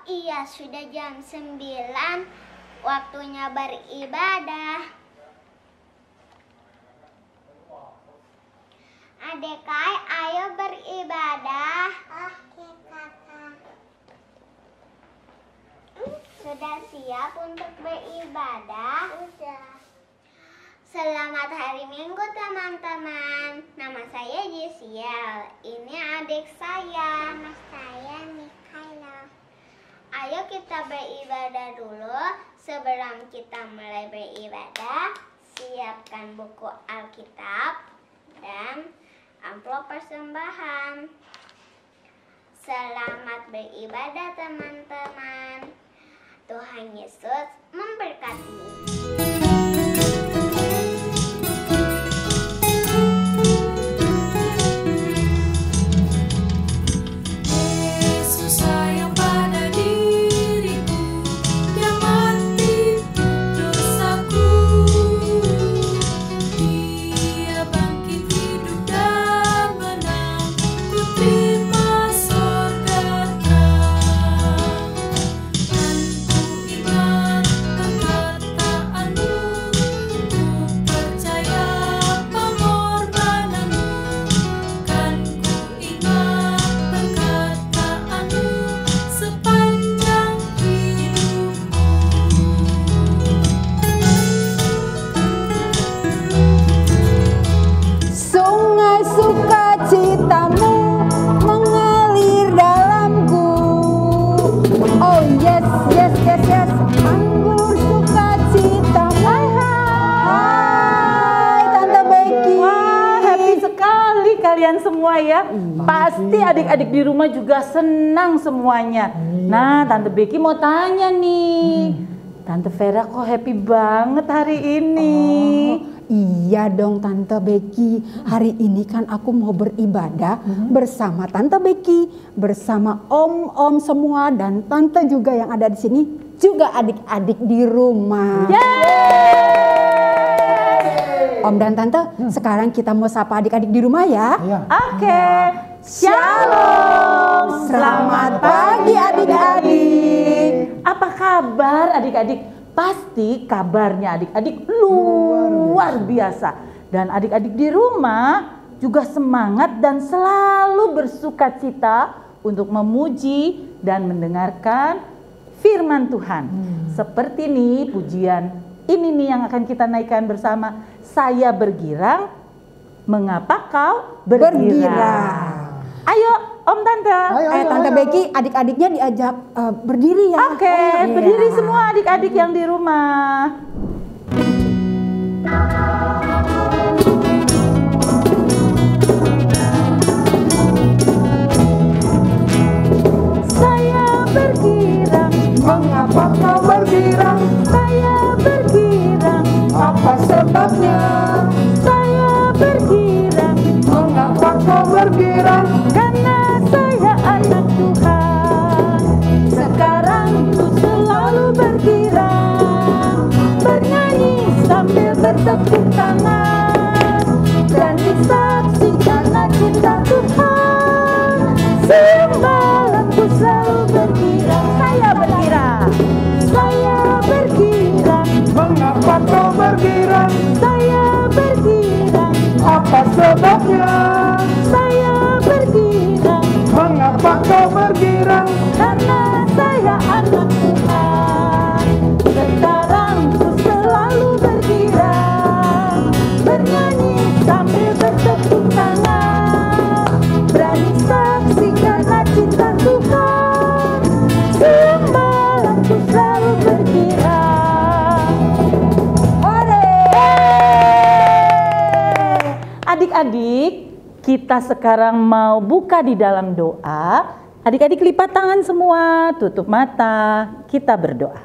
iya, sudah jam 9, waktunya beribadah. Adik-adik, ayo beribadah. Oke, Kakak. Sudah siap untuk beribadah? Sudah. Selamat hari Minggu, teman-teman. Nama saya Jesiel. Ini adik saya. Nama saya Mikaela. Ayo kita beribadah dulu. Sebelum kita mulai beribadah, siapkan buku Alkitab dan amplop persembahan. Selamat beribadah, teman-teman. Tuhan Yesus memberkati. Kalian semua ya, pasti adik-adik di rumah juga senang semuanya. Nah, Tante Becky mau tanya nih, Tante Vera kok happy banget hari ini? Iya dong Tante Becky, hari ini kan aku mau beribadah bersama Tante Becky, bersama om-om semua dan Tante juga yang ada di sini, juga adik-adik di rumah. Om dan Tante, sekarang kita mau sapa adik-adik di rumah ya. Oke. Shalom. Selamat pagi adik-adik. Apa kabar adik-adik? Pasti kabarnya adik-adik luar biasa. Dan adik-adik di rumah juga semangat dan selalu bersukacita untuk memuji dan mendengarkan firman Tuhan. Seperti nih pujian ini nih yang akan kita naikkan bersama. Saya bergirang, mengapa kau bergirang? Ayo Om Tante. Tante Becky, adik-adiknya diajak berdiri ya. Oke, berdiri semua adik-adik yang di rumah. Saya bergirang, mengapa kau bergirang? saya bergirang, Apa sebabnya? saya bergirang, Mengapa kau bergirang? karena saya anak Tuhan. Sekarang ku selalu bergirang, bernyanyi sambil bertepuk tangan, dan disaksi karena cinta Tuhan. Semalam ku selalu bergirang, saya bergirang, saya bergirang, Mengapa kau bergirang? saya bergirang, Apa sebabnya? saya bergirang, Mengapa kau bergirang? karena saya anak Tuhan. Sekarang ku selalu bergirang, bernyanyi sambil bertepuk tangan, berani saksi karena cinta Tuhan. Semalam ku selalu bergirang. Adik-adik, kita sekarang mau buka di dalam doa. Adik-adik lipat tangan semua, tutup mata, kita berdoa.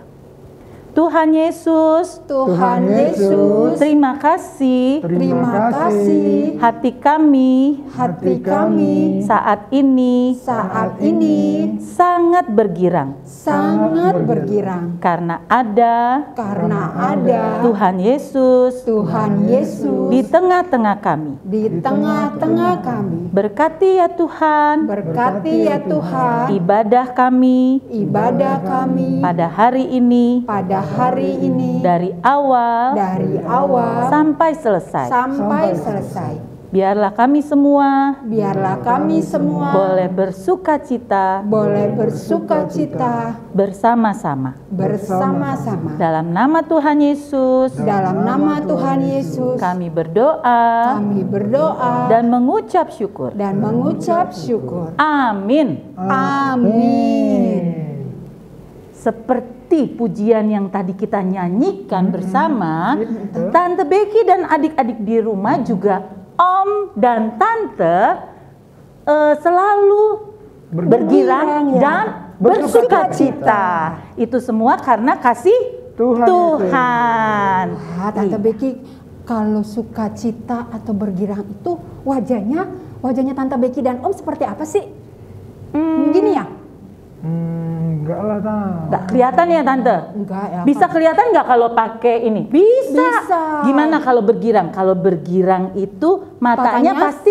Tuhan Yesus, Tuhan Yesus, terima kasih terima kasih hati kami hati kami saat ini saat ini sangat sangat bergirang sangat bergirang karena ada Tuhan Yesus di tengah-tengah kami. tengah-tengah kami. Berkati ya Tuhan ibadah kami pada hari ini dari awal sampai selesai. Biarlah kami semua boleh bersuka cita bersama-sama. Dalam nama Tuhan Yesus kami berdoa dan mengucap syukur. Amin. Seperti pujian yang tadi kita nyanyikan bersama, Tante Becky dan adik-adik di rumah juga Om dan Tante selalu bergirang dan bersuka cita. Itu semua karena kasih Tuhan. Tante Becky, kalau sukacita atau bergirang itu wajahnya Tante Becky dan Om seperti apa sih? Gini ya? Enggak lah, Tante. Nggak kelihatan ya Tante? Enggak ya. Bisa kelihatan nggak kalau pakai ini? Bisa. Gimana kalau bergirang? Kalau bergirang itu matanya pasti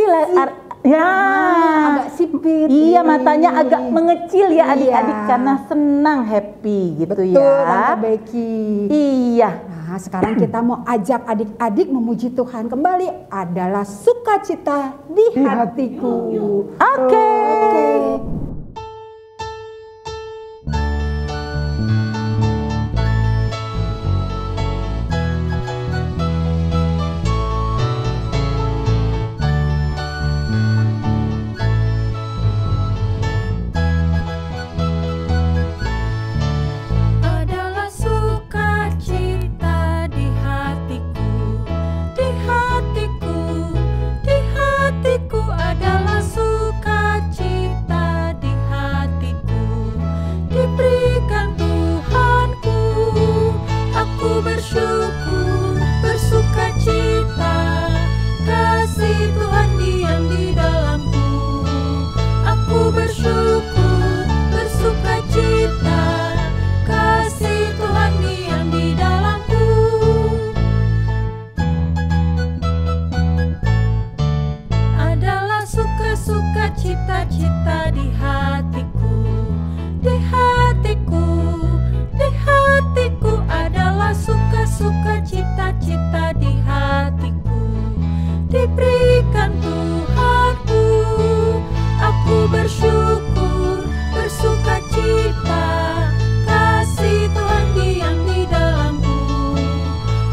agak sipit. Iya, matanya agak mengecil ya adik-adik karena senang, happy gitu. Betul, ya. Tante Becky. Iya. Nah, sekarang kita mau ajak adik-adik memuji Tuhan kembali, adalah sukacita di hatiku. Oke. Adalah sukacita di hatiku, di hatiku, di hatiku adalah sukacita di hatiku. Diberikan Tuhanku, aku bersyukur, bersukacita, kasih Tuhan diam di dalamku. Aku bersyukur, bersukacita, kasih Tuhan diam di dalamku. Adalah suka-suka cita-cita di hatiku, di hatiku, di hatiku adalah suka-suka cita-cita di hatiku. Diberikan Tuhanku, aku bersyukur, bersukacita, kasih Tuhan diam di dalamku.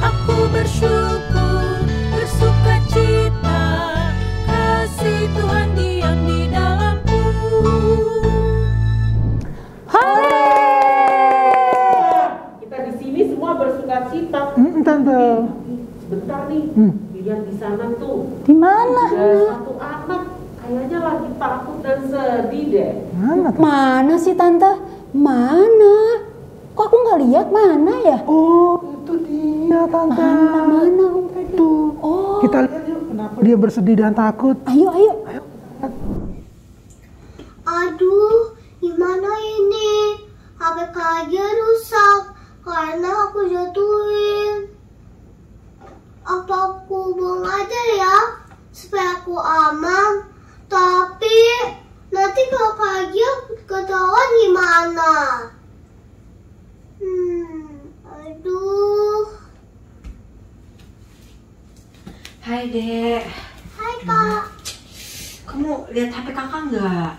Aku bersyukur, bersukacita, kasih Tuhan diam di dalamku. Kita di sini semua bersukacita. Tante. Sebentar nih, lihat di sana tuh. Di mana? Ada satu anak, kayaknya lagi takut dan sedih deh. Mana? Mana sih Tante? Mana? Kok aku nggak lihat, mana ya? Oh, itu dia, Tante. Mana Om Freddy? Tuh. Oh, Kita lihat yuk, kenapa dia bersedih dan takut. ayo. Aduh, gimana ini? HP aja rusak karena aku jatuhin. Apa aku buang aja ya supaya aku aman? Tapi nanti kalau kaget ketahuan gimana? Aduh. Hai Dek, Hai Kak. kamu lihat HP kakak nggak?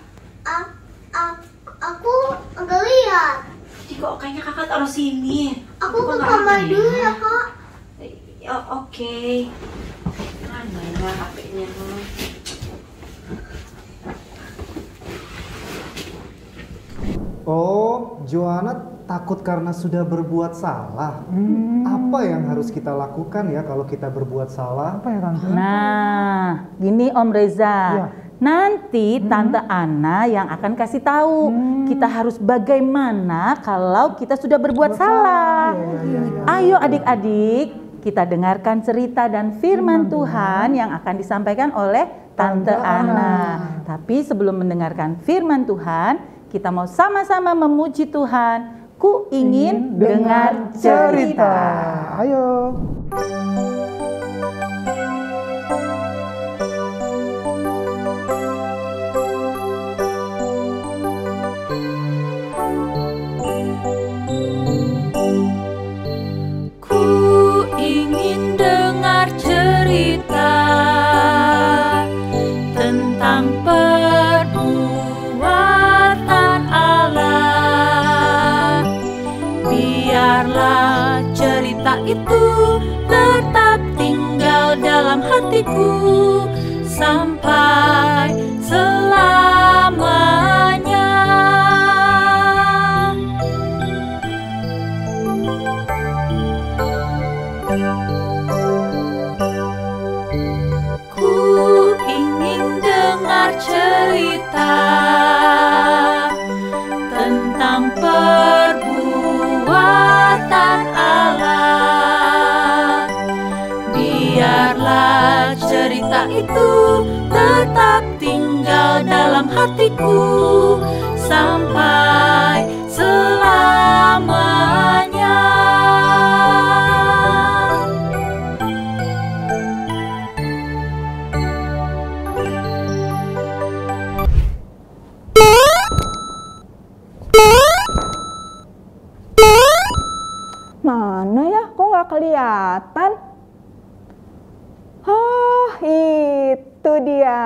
Aku enggak lihat. Tadi kok kayaknya kakak taruh sini. Aku Kok ke nggak kamar ada dulu ya Kak. Oke. Mana ya HP-nya? Oh, Joanna takut karena sudah berbuat salah. Apa yang harus kita lakukan ya kalau kita berbuat salah? Apa ya, Tante? Nah, gini Om Reza. Iya. Nanti Tante Ana yang akan kasih tahu kita harus bagaimana kalau kita sudah berbuat salah. Ayo adik-adik, kita dengarkan cerita dan firman Tuhan yang akan disampaikan oleh Tante Ana. Tapi sebelum mendengarkan firman Tuhan, kita mau sama-sama memuji Tuhan. Ku ingin dengar cerita. Ayo. Itu tetap tinggal dalam hatiku sampai selamanya. Ku ingin dengar cerita tentang perbuatan Allah. Biarlah cerita itu tetap tinggal dalam hatiku sampai selamanya. Mana ya? Kok nggak kelihatan? Oh, itu dia.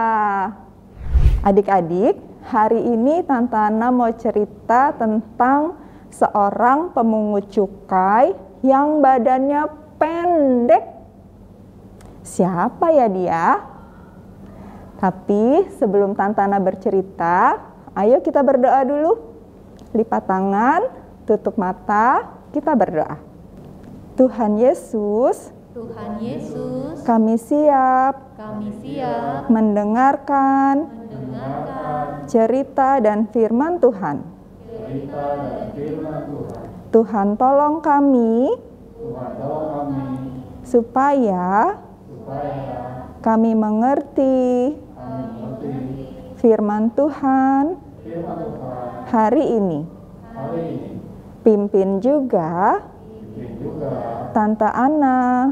Adik-adik, hari ini Tante Ana mau cerita tentang seorang pemungut cukai yang badannya pendek. Siapa ya dia? Tapi sebelum Tante Ana bercerita, ayo kita berdoa dulu. Lipat tangan, tutup mata, kita berdoa. Tuhan Yesus, kami siap mendengarkan cerita dan firman Tuhan. Tuhan tolong kami supaya kami mengerti firman Tuhan hari ini. Pimpin juga Tante Ana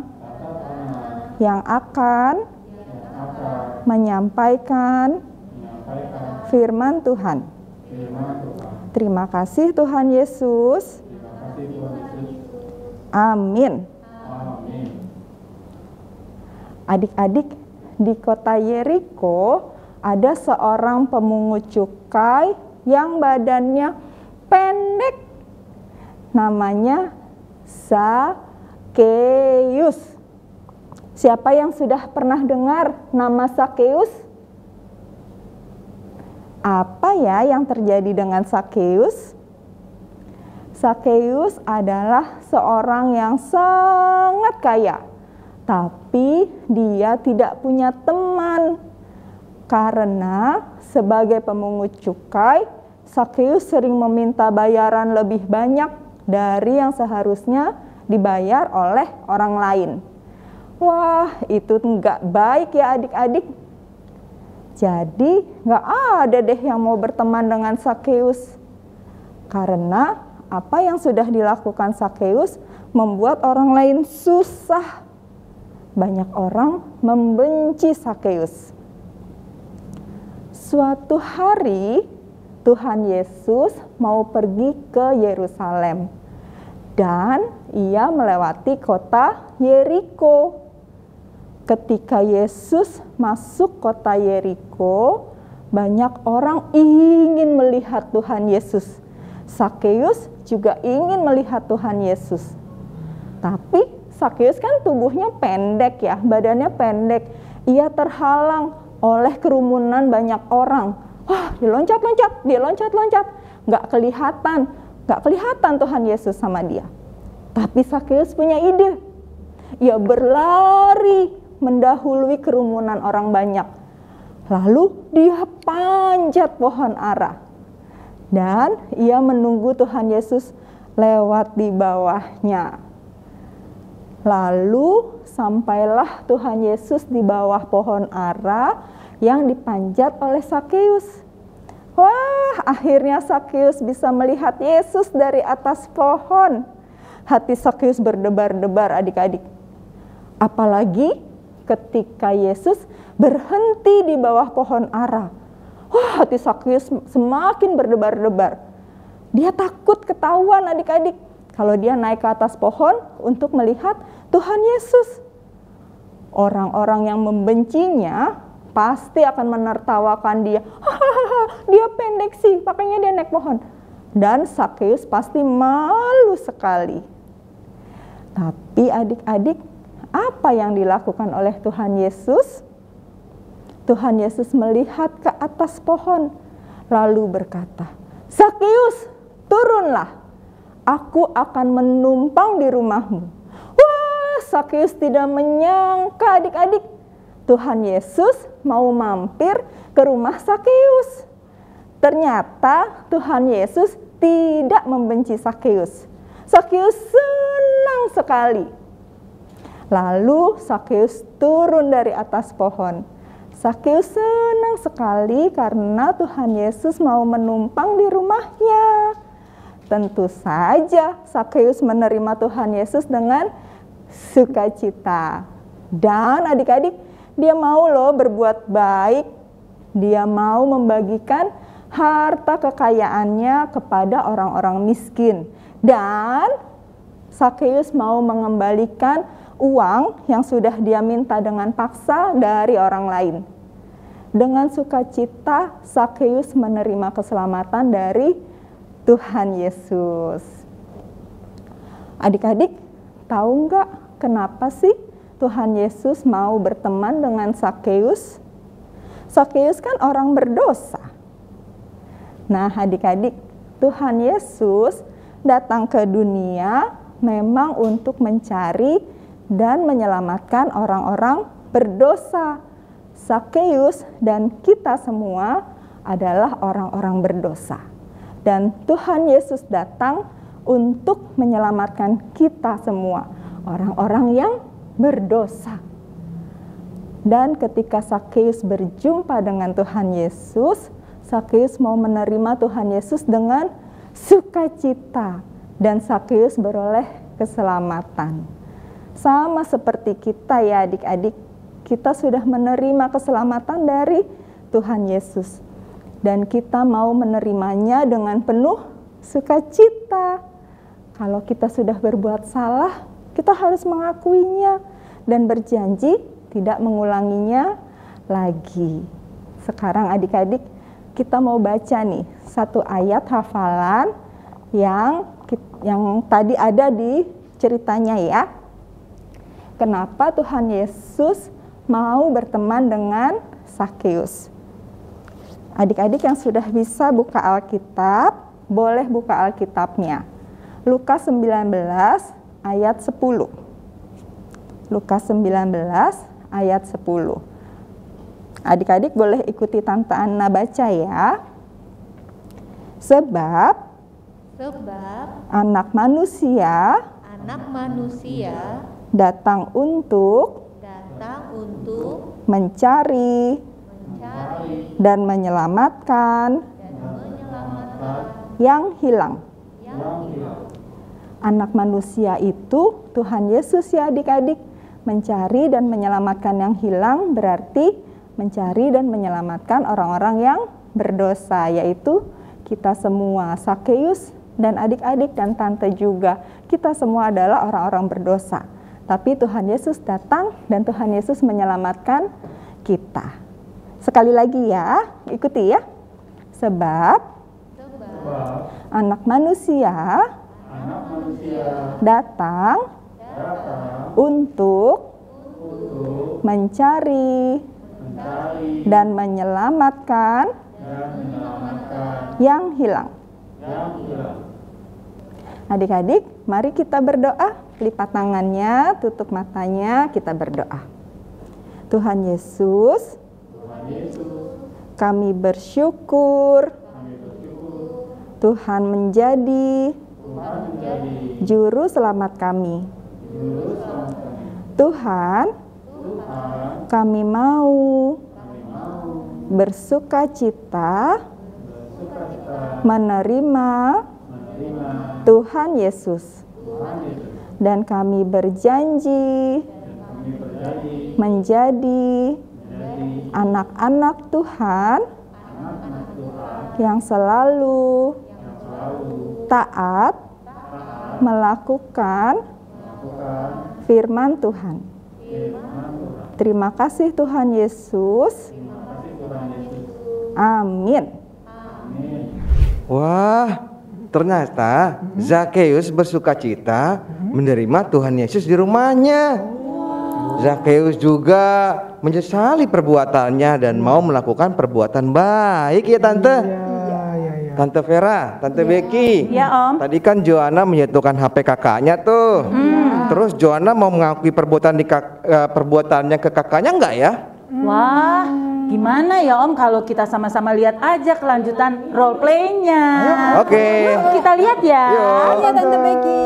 yang akan menyampaikan firman Tuhan. Terima kasih Tuhan Yesus. Amin. Adik-adik, di kota Yeriko ada seorang pemungut cukai yang badannya pendek. Namanya Sakeus. Siapa yang sudah pernah dengar nama Sakeus? Apa ya yang terjadi dengan Sakeus? Sakeus adalah seorang yang sangat kaya, tapi dia tidak punya teman. Karena sebagai pemungut cukai, Sakeus sering meminta bayaran lebih banyak dari yang seharusnya dibayar oleh orang lain. Wah, itu nggak baik ya adik-adik. Jadi nggak ada deh yang mau berteman dengan Sakeus. Karena apa yang sudah dilakukan Sakeus membuat orang lain susah. Banyak orang membenci Sakeus. Suatu hari Tuhan Yesus mau pergi ke Yerusalem. Dan ia melewati kota Yeriko. Ketika Yesus masuk kota Yeriko, banyak orang ingin melihat Tuhan Yesus. Sakeus juga ingin melihat Tuhan Yesus. Tapi Sakeus kan tubuhnya pendek ya, badannya pendek. Ia terhalang oleh kerumunan banyak orang. Wah, dia loncat-loncat. Nggak kelihatan Tuhan Yesus sama dia. Tapi Sakeus punya ide. Ia berlari mendahului kerumunan orang banyak. Lalu dia panjat pohon ara. Dan ia menunggu Tuhan Yesus lewat di bawahnya. Lalu sampailah Tuhan Yesus di bawah pohon ara yang dipanjat oleh Sakeus. Wah, akhirnya Sakeus bisa melihat Yesus dari atas pohon. Hati Sakeus berdebar-debar adik-adik. Apalagi ketika Yesus berhenti di bawah pohon ara. Wah, hati Sakeus semakin berdebar-debar. Dia takut ketahuan adik-adik kalau dia naik ke atas pohon untuk melihat Tuhan Yesus. Orang-orang yang membencinya pasti akan menertawakan dia. Hahaha, dia pendek sih, makanya dia naik pohon. Dan Sakeus pasti malu sekali. Tapi adik-adik, apa yang dilakukan oleh Tuhan Yesus? Tuhan Yesus melihat ke atas pohon, lalu berkata, "Sakeus, turunlah, aku akan menumpang di rumahmu." Wah, Sakeus tidak menyangka adik-adik, Tuhan Yesus mau mampir ke rumah Sakeus. Ternyata Tuhan Yesus tidak membenci Sakeus. Sakeus senang sekali. Lalu Sakeus turun dari atas pohon. Sakeus senang sekali karena Tuhan Yesus mau menumpang di rumahnya. Tentu saja Sakeus menerima Tuhan Yesus dengan sukacita. Dan adik-adik, dia mau loh berbuat baik. Dia mau membagikan harta kekayaannya kepada orang-orang miskin. Dan Sakeus mau mengembalikan uang yang sudah dia minta dengan paksa dari orang lain. Dengan sukacita, Sakeus menerima keselamatan dari Tuhan Yesus. Adik-adik, tahu nggak kenapa sih Tuhan Yesus mau berteman dengan Sakeus? Sakeus kan orang berdosa. Nah, adik-adik, Tuhan Yesus datang ke dunia memang untuk mencari dan menyelamatkan orang-orang berdosa. Sakeus dan kita semua adalah orang-orang berdosa. Dan Tuhan Yesus datang untuk menyelamatkan kita semua, orang-orang yang berdosa. Dan ketika Sakeus berjumpa dengan Tuhan Yesus, Sakeus mau menerima Tuhan Yesus dengan sukacita. Dan Sakeus beroleh keselamatan. Sama seperti kita ya adik-adik, kita sudah menerima keselamatan dari Tuhan Yesus. Dan kita mau menerimanya dengan penuh sukacita. Kalau kita sudah berbuat salah, kita harus mengakuinya dan berjanji tidak mengulanginya lagi. Sekarang adik-adik, kita mau baca nih satu ayat hafalan yang tadi ada di ceritanya ya. Kenapa Tuhan Yesus mau berteman dengan Sakeus? Adik-adik yang sudah bisa buka Alkitab, boleh buka Alkitabnya. Lukas 19 ayat 10. Lukas 19 ayat 10. Adik-adik boleh ikuti Tante Anna baca ya. Sebab anak manusia datang untuk mencari dan menyelamatkan yang hilang. Anak manusia itu Tuhan Yesus ya adik-adik. Mencari dan menyelamatkan yang hilang berarti mencari dan menyelamatkan orang-orang yang berdosa, yaitu kita semua. Sakeus dan adik-adik dan tante juga, kita semua adalah orang-orang berdosa. Tapi Tuhan Yesus datang dan Tuhan Yesus menyelamatkan kita. Sekali lagi ya, ikuti ya. Sebab anak manusia datang untuk mencari dan menyelamatkan yang hilang. Adik-adik, mari kita berdoa. Lipat tangannya, tutup matanya, kita berdoa. Tuhan Yesus, kami bersyukur Tuhan menjadi juru selamat kami. Tuhan, kami mau bersukacita menerima Tuhan Yesus. Dan kami berjanji menjadi anak-anak Tuhan yang selalu taat melakukan firman Tuhan. Terima kasih Tuhan Yesus. Amin. Wah, ternyata Zakheus bersukacita menerima Tuhan Yesus di rumahnya. Zakheus juga menyesali perbuatannya dan mau melakukan perbuatan baik ya Tante. Tante Vera, Tante Becky. Ya Om. Tadi kan Joanna menyentuhkan HP kakaknya tuh. Terus Joanna mau mengakui perbuatannya ke kakaknya enggak ya? Wah, gimana ya Om kalau kita sama-sama lihat aja kelanjutan role play-nya. Oke. Kita lihat ya. Ayo Tante Becky.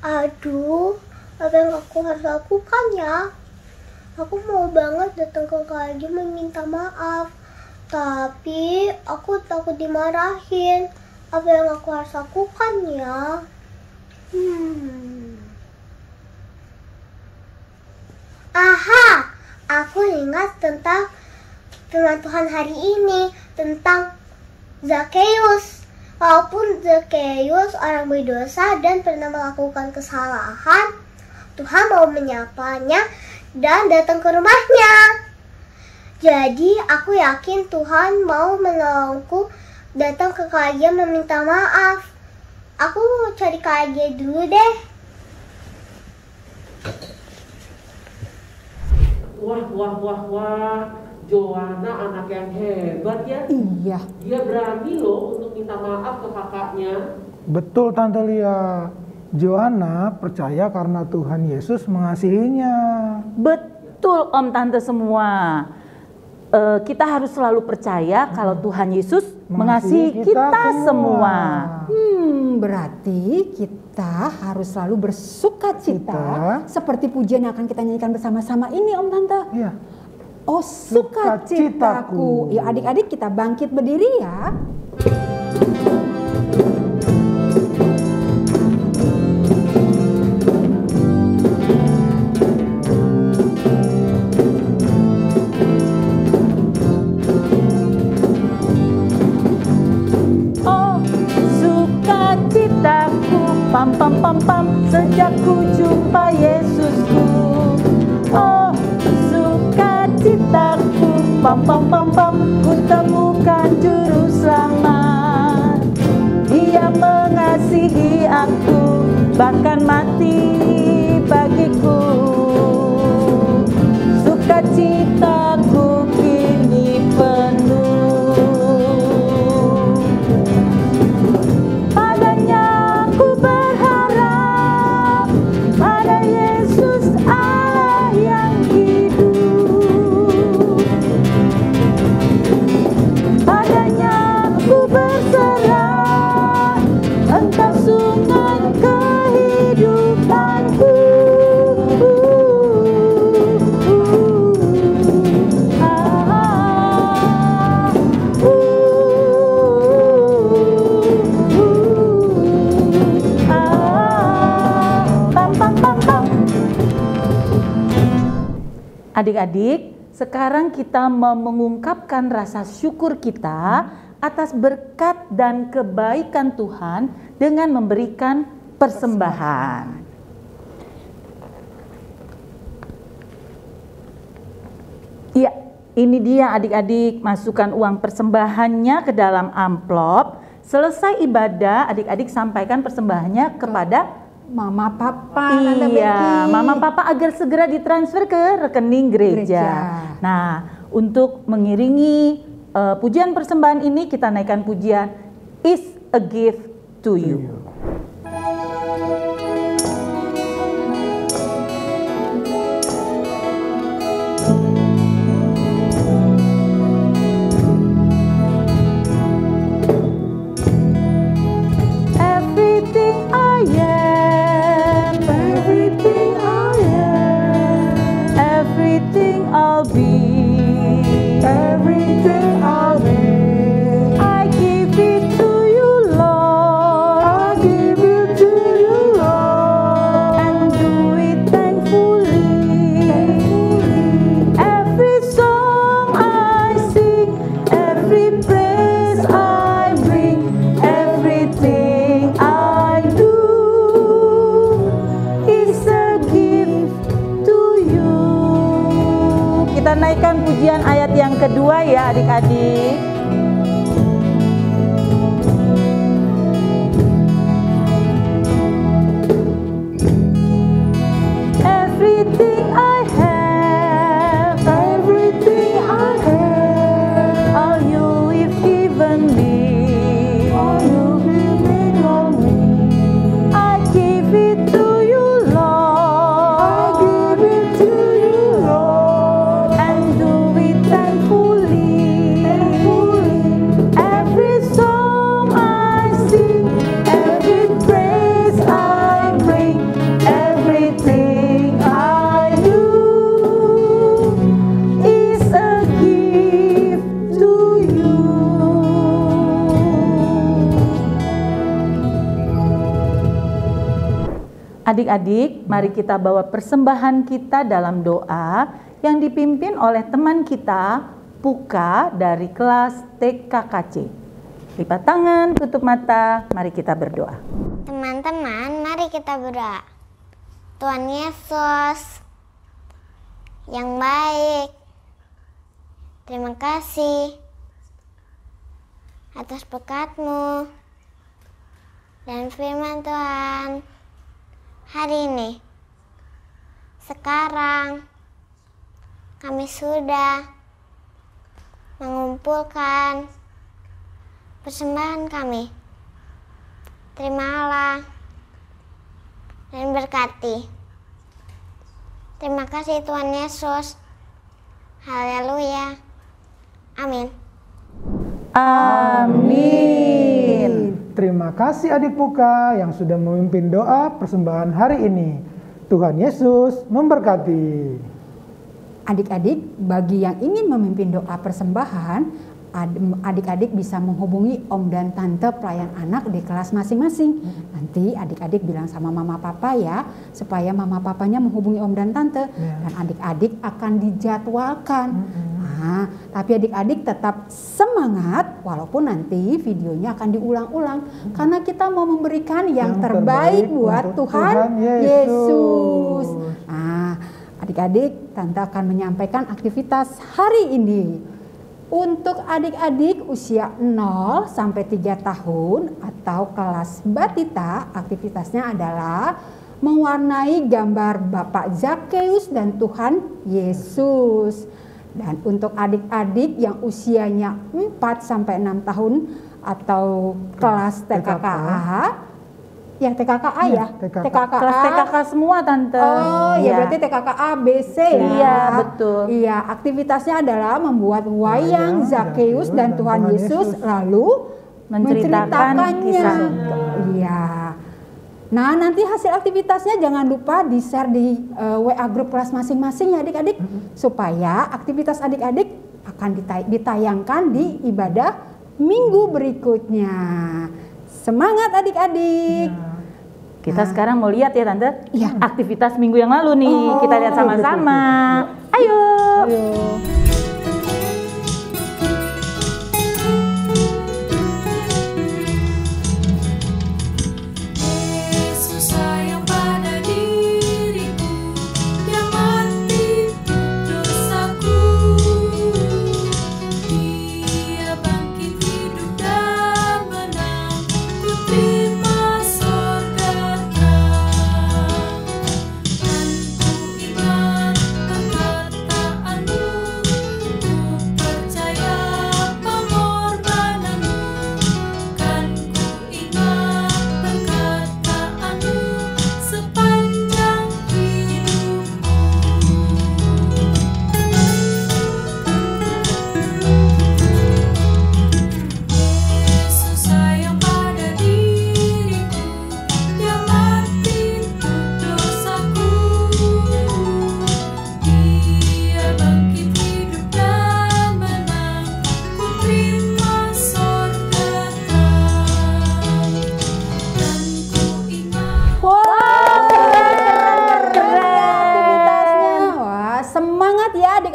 Aduh, apa yang aku harus lakukan ya? Aku mau banget datang ke Kak Agi meminta maaf. Tapi aku takut dimarahin. Apa yang aku harus lakukan ya? Aha, aku ingat tentang firman Tuhan hari ini tentang Zakheus. Walaupun Zakheus orang berdosa dan pernah melakukan kesalahan, Tuhan mau menyapanya dan datang ke rumahnya. Jadi aku yakin Tuhan mau menolongku datang ke Kak Agi meminta maaf. Aku cari Kak Agi dulu deh. Wah, Joanna anak yang hebat ya. Iya. Dia berani loh untuk minta maaf ke kakaknya. Betul Tante Lia. Joanna percaya karena Tuhan Yesus mengasihinya. Betul Om Tante semua. Kita harus selalu percaya kalau Tuhan Yesus mengasihi kita semua. Berarti kita harus selalu bersukacita seperti pujian yang akan kita nyanyikan bersama-sama ini Om Tante. Iya. Oh sukacitaku. Ya adik-adik kita bangkit berdiri ya. Pam pam pam pam, sejak ku jumpa Yesusku. Oh sukacitaku, pam pam pam pam, ku temukan juru selamat. Dia mengasihi aku, bahkan mati bagiku. Sukacitaku kini penuh. Adik-adik, sekarang kita mau mengungkapkan rasa syukur kita atas berkat dan kebaikan Tuhan dengan memberikan persembahan. Ya, ini dia adik-adik, masukkan uang persembahannya ke dalam amplop. Selesai ibadah, adik-adik sampaikan persembahannya kepada Mama Papa. Iya, Mama Papa agar segera ditransfer ke rekening gereja. Nah, untuk mengiringi pujian persembahan ini kita naikkan pujian Is a Gift to You. I'll be, everything I'll be, I kedua ya adik-adik. Everything I have, everything I have, all you've given me, all you've given me, I give it to you, Lord, I give it to you, Lord, and do it thankfully, every song I sing, every praise I bring, everything I do is a gift to you. Adik-adik, mari kita bawa persembahan kita dalam doa yang dipimpin oleh teman kita, Puka dari kelas TKKC. Lipat tangan, tutup mata, mari kita berdoa. Teman-teman, mari kita berdoa. Tuhan Yesus yang baik, terima kasih atas berkat-Mu dan firman Tuhan hari ini. Sekarang kami sudah mengumpulkan persembahan kami. Terimalah dan berkati. Terima kasih Tuhan Yesus. Haleluya. Amin. Amin. Terima kasih adik Puka yang sudah memimpin doa persembahan hari ini. Tuhan Yesus memberkati. Adik-adik, bagi yang ingin memimpin doa persembahan, adik-adik bisa menghubungi om dan tante pelayan anak di kelas masing-masing. Nanti adik-adik bilang sama mama papa ya, supaya mama papanya menghubungi om dan tante. Dan adik-adik akan dijadwalkan. Nah, tapi adik-adik tetap semangat walaupun nanti videonya akan diulang-ulang. Karena kita mau memberikan yang terbaik buat Tuhan Yesus. Nah, adik-adik, tante akan menyampaikan aktivitas hari ini. Untuk adik-adik usia 0 sampai 3 tahun atau kelas batita, aktivitasnya adalah mewarnai gambar Bapak Zakeus dan Tuhan Yesus. Dan untuk adik-adik yang usianya 4 sampai 6 tahun atau kelas TKKA, ya TKKA ya, TKKA. Kelas TKK semua tante. Oh ya, berarti TKKA BC ya. Iya betul. Iya, aktivitasnya adalah membuat wayang Zakeus dan Tuhan Yesus, lalu menceritakannya. Kisah. Iya. Nah, nanti hasil aktivitasnya jangan lupa di-share di WA grup kelas masing-masing ya adik-adik, supaya aktivitas adik-adik akan ditayangkan di ibadah minggu berikutnya. Semangat adik-adik. Kita sekarang mau lihat ya tante, aktivitas minggu yang lalu nih. Kita lihat sama-sama. Ayo.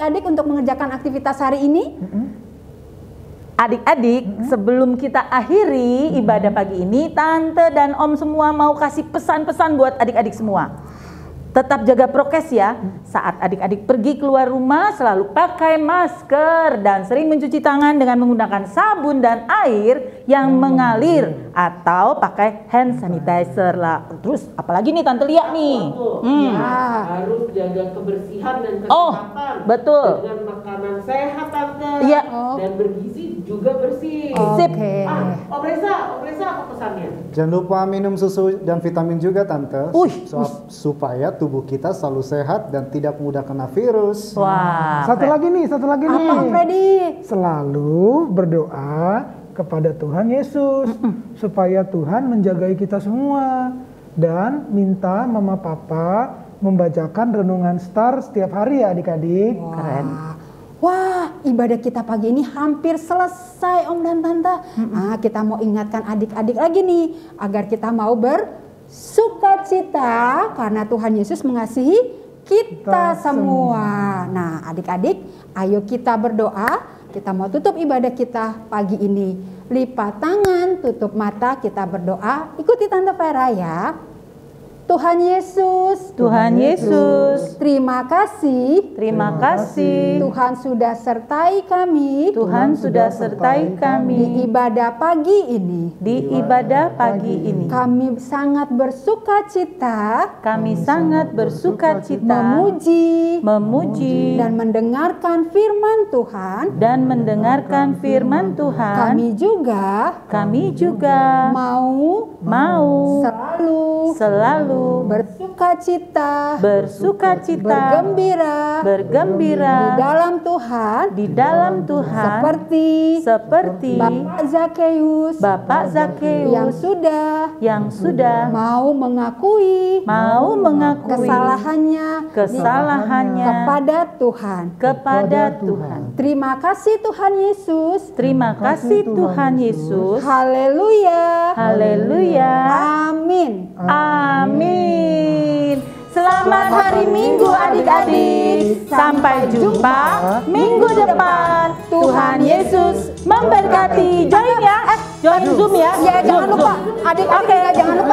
adik-adik untuk mengerjakan aktivitas hari ini? Adik-adik, sebelum kita akhiri ibadah pagi ini, Tante dan Om semua mau kasih pesan-pesan buat adik-adik semua. Tetap jaga prokes ya. Saat adik-adik pergi keluar rumah selalu pakai masker dan sering mencuci tangan dengan menggunakan sabun dan air yang mengalir atau pakai hand sanitizer lah. Terus apalagi nih Tante Lia nih? Harus jaga kebersihan dan kesehatan. Oh, betul. Dengan makanan sehat Tante. Iya. Dan bergizi juga bersih. Sip. Om Reza apa pesannya? Jangan lupa minum susu dan vitamin juga Tante. Uih. Supaya tubuh kita selalu sehat dan tidak mudah kena virus. Wah. Satu lagi nih. Apa Om Freddy? Selalu berdoa kepada Tuhan Yesus supaya Tuhan menjagai kita semua, dan minta mama papa membacakan renungan star setiap hari ya adik-adik. Keren. Wah, ibadah kita pagi ini hampir selesai Om dan Tante. Kita mau ingatkan adik-adik lagi nih agar kita mau bersukacita karena Tuhan Yesus mengasihi kita semua. Nah, adik-adik, ayo kita berdoa. Kita mau tutup ibadah kita pagi ini. Lipat tangan, tutup mata, kita berdoa. Ikuti Tante Vera ya. Tuhan Yesus, Tuhan Yesus, terima kasih. terima kasih. Tuhan sudah sertai kami. Tuhan sudah sertai Di kami ibadah pagi ini. di ibadah pagi ini. Kami sangat bersukacita Kami sangat bersukacita memuji dan mendengarkan firman Tuhan. dan mendengarkan firman Tuhan. Kami juga mau selalu bersukacita, bergembira di dalam Tuhan seperti Bapak Zakeus yang sudah mau mengakui kesalahannya kepada Tuhan. Terima kasih Tuhan Yesus. Terima kasih Tuhan Yesus. Haleluya. Haleluya. Amin. Amin. Selamat hari Minggu adik-adik. Sampai jumpa minggu depan. Tuhan Yesus memberkati. Join ya. Join Zoom ya. Ya, jangan lupa adik-adik, jangan lupa